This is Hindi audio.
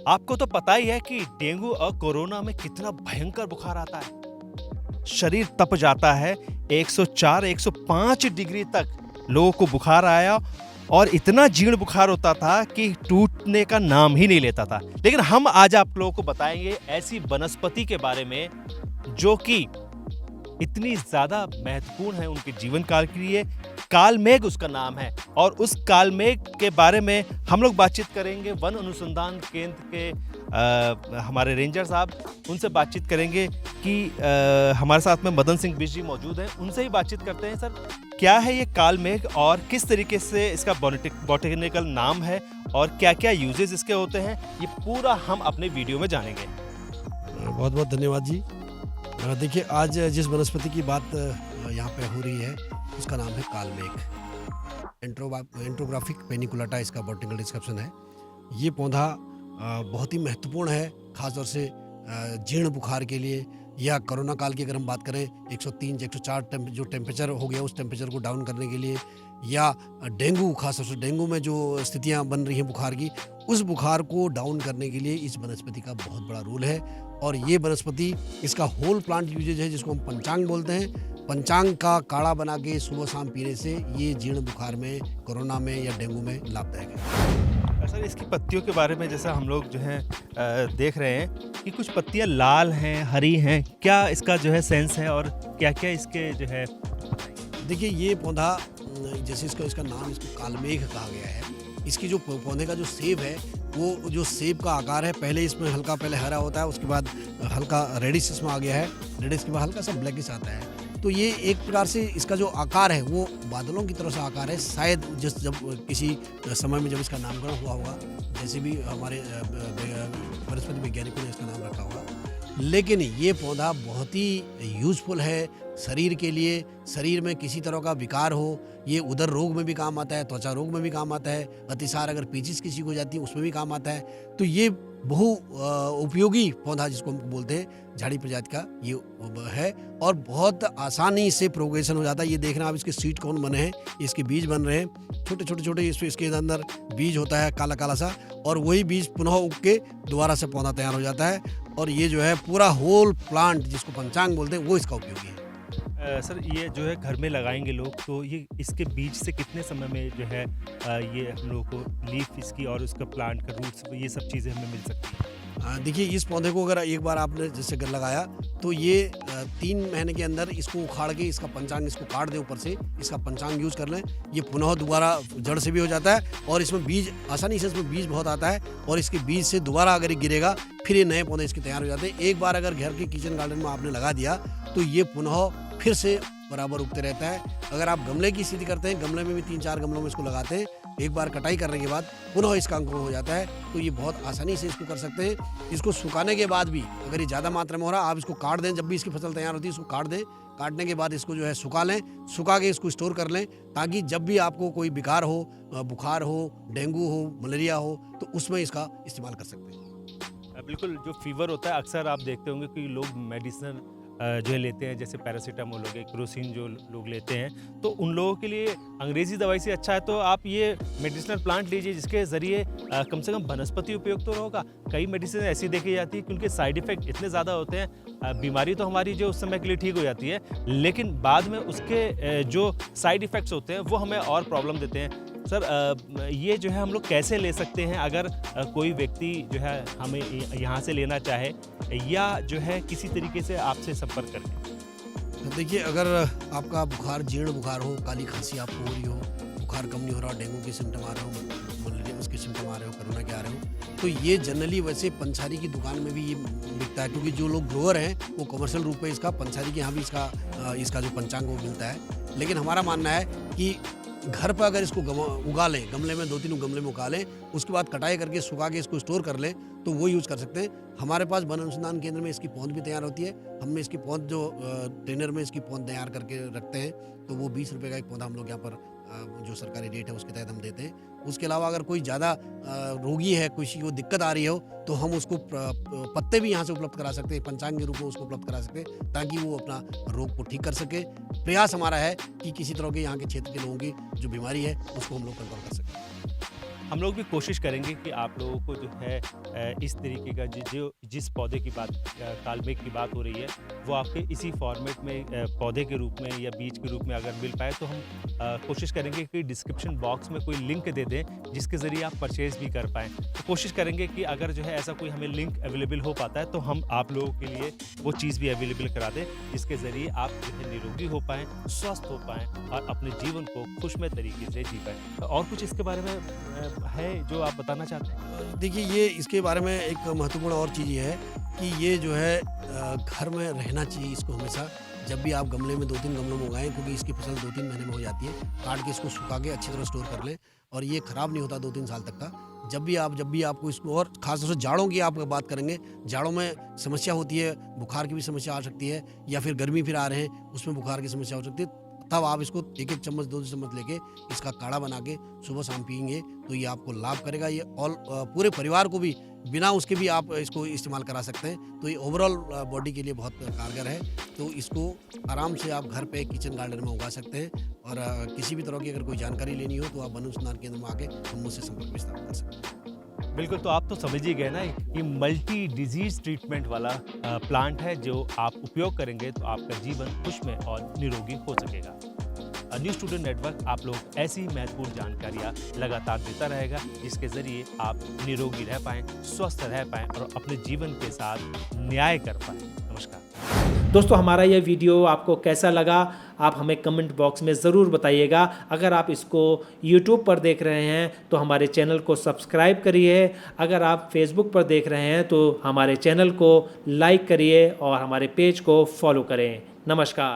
आपको तो पता ही है कि डेंगू और कोरोना में कितना भयंकर बुखार आता है। शरीर तप जाता है। 104 105 डिग्री तक लोगों को बुखार आया और इतना जीर्ण बुखार होता था कि टूटने का नाम ही नहीं लेता था। लेकिन हम आज आप लोगों को बताएंगे ऐसी वनस्पति के बारे में जो कि इतनी ज्यादा महत्वपूर्ण है उनके जीवन काल के लिए। कालमेघ उसका नाम है और उस कालमेघ के बारे में हम लोग बातचीत करेंगे वन अनुसंधान केंद्र के हमारे रेंजर साहब, उनसे बातचीत करेंगे कि हमारे साथ में मदन सिंह बिष्ट जी मौजूद हैं, उनसे ही बातचीत करते हैं। सर, क्या है ये कालमेघ और किस तरीके से इसका बॉटनिकल नाम है और क्या क्या यूजेस इसके होते हैं, ये पूरा हम अपने वीडियो में जानेंगे। बहुत बहुत धन्यवाद जी। देखिए, आज जिस वनस्पति की बात यहाँ पे हो रही है उसका नाम है कालमेघ। एंट्रोग्राफिक पेनिकुलाटा इसका बॉटनिकल डिस्क्रिप्शन है। ये पौधा बहुत ही महत्वपूर्ण है, खासतौर से जीर्ण बुखार के लिए, या कोरोना काल की अगर हम बात करें 103 104 जो टेम्परेचर हो गया उस टेम्परेचर को डाउन करने के लिए, या डेंगू, खासतौर से डेंगू में जो स्थितियाँ बन रही हैं बुखार की, उस बुखार को डाउन करने के लिए इस वनस्पति का बहुत बड़ा रोल है। और ये वनस्पति, इसका होल प्लांट यूजेज है जिसको हम पंचांग बोलते हैं। पंचांग का काढ़ा बना के सुबह शाम पीने से ये जीर्ण बुखार में, कोरोना में या डेंगू में लाभदायक है। सर, इसकी पत्तियों के बारे में जैसा हम लोग जो है देख रहे हैं कि कुछ पत्तियां लाल हैं, हरी हैं, क्या इसका जो है सेंस है और क्या क्या इसके जो है? देखिए, ये पौधा जैसे इसका नाम इसको कालमेघ कहा गया है। इसकी जो पौधे का जो सेब है, वो जो सेब का आकार है, पहले इसमें हल्का पहले हरा होता है, उसके बाद हल्का रेडिश इसमें आ गया है, रेडिश के बाद हल्का सा ब्लैकिश आता है। तो ये एक प्रकार से इसका जो आकार है वो बादलों की तरह से आकार है। शायद जब किसी समय में जब इसका नामकरण हुआ होगा, जैसे भी हमारे वनस्पति वैज्ञानिकों ने इसका नाम रखा होगा। लेकिन ये पौधा बहुत ही यूजफुल है शरीर के लिए। शरीर में किसी तरह का विकार हो, ये उदर रोग में भी काम आता है, त्वचा रोग में भी काम आता है, अतिसार अगर पेचिश किसी को जाती है उसमें भी काम आता है। तो ये बहु उपयोगी पौधा जिसको हम बोलते हैं, झाड़ी प्रजाति का ये है और बहुत आसानी से प्रोग्रेशन हो जाता है। ये देखना आप, इसके सीड कौन बने हैं, इसके बीज बन रहे हैं, छोटे छोटे छोटे इसके अंदर बीज होता है काला काला सा, और वही बीज पुनः उग के दोबारा से पौधा तैयार हो जाता है। और ये जो है पूरा होल प्लांट जिसको पंचांग बोलते हैं वो इसका उपयोगी है। सर, ये जो है घर में लगाएंगे लोग, तो ये इसके बीज से कितने समय में जो है ये हम लोगों को लीफ इसकी और उसका प्लांट का रूट्स, ये सब चीज़ें हमें मिल सकती हैं? देखिए, इस पौधे को अगर एक बार आपने जैसे घर लगाया तो ये 3 महीने के अंदर इसको उखाड़ के इसका पंचांग इसको काट दें, ऊपर से इसका पंचांग यूज कर लें, ये पुनः दोबारा जड़ से भी हो जाता है और इसमें बीज आसानी से, इसमें बीज बहुत आता है और इसके बीज से दोबारा अगर ये गिरेगा फिर ये नए पौधे इसके तैयार हो जाते हैं। एक बार अगर घर के किचन गार्डन में आपने लगा दिया तो ये पुनः फिर से बराबर उगते रहता है। अगर आप गमले की स्थिति करते हैं, गमले में भी 3-4 गमलों में इसको लगाते हैं, एक बार कटाई करने के बाद पुनः इसका अंकुरण हो जाता है। तो ये बहुत आसानी से इसको कर सकते हैं। इसको सुखाने के बाद भी अगर ये ज़्यादा मात्रा में हो रहा है, आप इसको काट दें, जब भी इसकी फसल तैयार होती है इसको काट दें। काटने के बाद इसको जो है सुखा लें, सुखा के इसको स्टोर कर लें, ताकि जब भी आपको कोई विकार हो, बुखार हो, डेंगू हो, मलेरिया हो, तो उसमें इसका इस्तेमाल कर सकते हैं। बिल्कुल, जो फीवर होता है अक्सर आप देखते होंगे कि लोग मेडिसिन जो है लेते हैं, जैसे पैरासीटामोल हो गया, क्रोसिन जो लोग लेते हैं, तो उन लोगों के लिए अंग्रेज़ी दवाई से अच्छा है तो आप ये मेडिसिनल प्लांट लीजिए जिसके ज़रिए कम से कम वनस्पति उपयोग तो होगा। कई मेडिसिन ऐसी देखी जाती है कि उनके साइड इफ़ेक्ट इतने ज़्यादा होते हैं, बीमारी तो हमारी जो उस समय के लिए ठीक हो जाती है, लेकिन बाद में उसके जो साइड इफ़ेक्ट्स होते हैं वो हमें और प्रॉब्लम देते हैं। सर, ये जो है हम लोग कैसे ले सकते हैं अगर कोई व्यक्ति जो है हमें यहाँ से लेना चाहे या जो है किसी तरीके से आपसे संपर्क करें? देखिए, अगर आपका बुखार जीर्ण बुखार हो, काली खांसी आपको हो रही हो, बुखार कम नहीं हो रहा, डेंगू के सिम्टम आ रहे हो, मलेरिया उसके सिम्टम आ रहे हो, कोरोना के आ रहे हो, तो ये जनरली वैसे पंसारी की दुकान में भी ये बिकता है, क्योंकि जो लोग ग्रोअर हैं वो कमर्शियल रूप में इसका पंसारी के यहाँ भी इसका जो पंचांग वो मिलता है। लेकिन हमारा मानना है कि घर पर अगर इसको उगा लें, गमले में 2-3 गमले में उगा लें, उसके बाद कटाई करके सुखा के इसको स्टोर कर लें, तो वो यूज़ कर सकते हैं। हमारे पास वन अनुसंधान केंद्र में इसकी पौध भी तैयार होती है। हमने इसकी पौध जो ट्रेनर में इसकी पौध तैयार करके रखते हैं, तो वो 20 रुपये का एक पौधा हम लोग यहाँ पर जो सरकारी रेट है उसके तहत हम देते हैं। उसके अलावा अगर कोई ज़्यादा रोगी है, किसी को दिक्कत आ रही हो, तो हम उसको पत्ते भी यहाँ से उपलब्ध करा सकते हैं, पंचांग के रूप में उसको उपलब्ध करा सकते हैं, ताकि वो अपना रोग को ठीक कर सके। प्रयास हमारा है कि किसी तरह के यहाँ के क्षेत्र के लोगों की जो बीमारी है उसको हम लोग कंट्रोल कर सकें। हम लोग भी कोशिश करेंगे कि आप लोगों को जो है इस तरीके का जिस पौधे की बात कालमेघ की बात हो रही है वो आपके इसी फॉर्मेट में पौधे के रूप में या बीज के रूप में अगर मिल पाए तो हम कोशिश करेंगे कि डिस्क्रिप्शन बॉक्स में कोई लिंक दे दें जिसके ज़रिए आप परचेज़ भी कर पाएँ। तो कोशिश करेंगे कि अगर जो है ऐसा कोई हमें लिंक अवेलेबल हो पाता है तो हम आप लोगों के लिए वो चीज़ भी अवेलेबल करा दें जिसके ज़रिए आप जो है निरोगी हो पाएँ, स्वस्थ हो पाएँ और अपने जीवन को खुशमय तरीके से जी पाएँ। तो और कुछ इसके बारे में है जो आप बताना चाहते हैं? देखिए, ये इसके बारे में एक महत्वपूर्ण और चीज़ ये है कि ये जो है घर में रहना चाहिए इसको हमेशा। जब भी आप गमले में 2-3 गमलों में उगाएँ, क्योंकि इसकी फसल 2-3 महीने में हो जाती है। काट के इसको सुखा के अच्छी तरह स्टोर कर लें और ये ख़राब नहीं होता 2-3 साल तक का। जब भी आपको इसको, और ख़ास तौर से जाड़ों की आप बात करेंगे, जाड़ों में समस्या होती है, बुखार की भी समस्या आ सकती है, या फिर गर्मी फिर आ रहे हैं उसमें बुखार की समस्या हो सकती है। तब आप इसको 1-1 चम्मच 2 चम्मच लेके इसका काढ़ा बना के सुबह शाम पिएंगे तो ये आपको लाभ करेगा। ये पूरे परिवार को भी बिना उसके भी आप इसको इस्तेमाल करा सकते हैं। तो ये ओवरऑल बॉडी के लिए बहुत कारगर है। तो इसको आराम से आप घर पे किचन गार्डन में उगा सकते हैं। और किसी भी तरह की अगर कोई जानकारी लेनी हो तो आप वन अनुसंधान केंद्र में आके हम मुझसे संपर्क स्थापित कर सकते हैं। बिल्कुल, तो आप तो समझ ही गए ना, ये मल्टी डिजीज़ ट्रीटमेंट वाला प्लांट है जो आप उपयोग करेंगे तो आपका जीवन खुशमय और निरोगी हो सकेगा। न्यू स्टूडेंट नेटवर्क आप लोग ऐसी महत्वपूर्ण जानकारियाँ लगातार देता रहेगा जिसके ज़रिए आप निरोगी रह पाएँ, स्वस्थ रह पाएँ और अपने जीवन के साथ न्याय कर पाएँ। नमस्कार दोस्तों, हमारा यह वीडियो आपको कैसा लगा आप हमें कमेंट बॉक्स में ज़रूर बताइएगा। अगर आप इसको YouTube पर देख रहे हैं तो हमारे चैनल को सब्सक्राइब करिए। अगर आप Facebook पर देख रहे हैं तो हमारे चैनल को लाइक करिए और हमारे पेज को फॉलो करें। नमस्कार।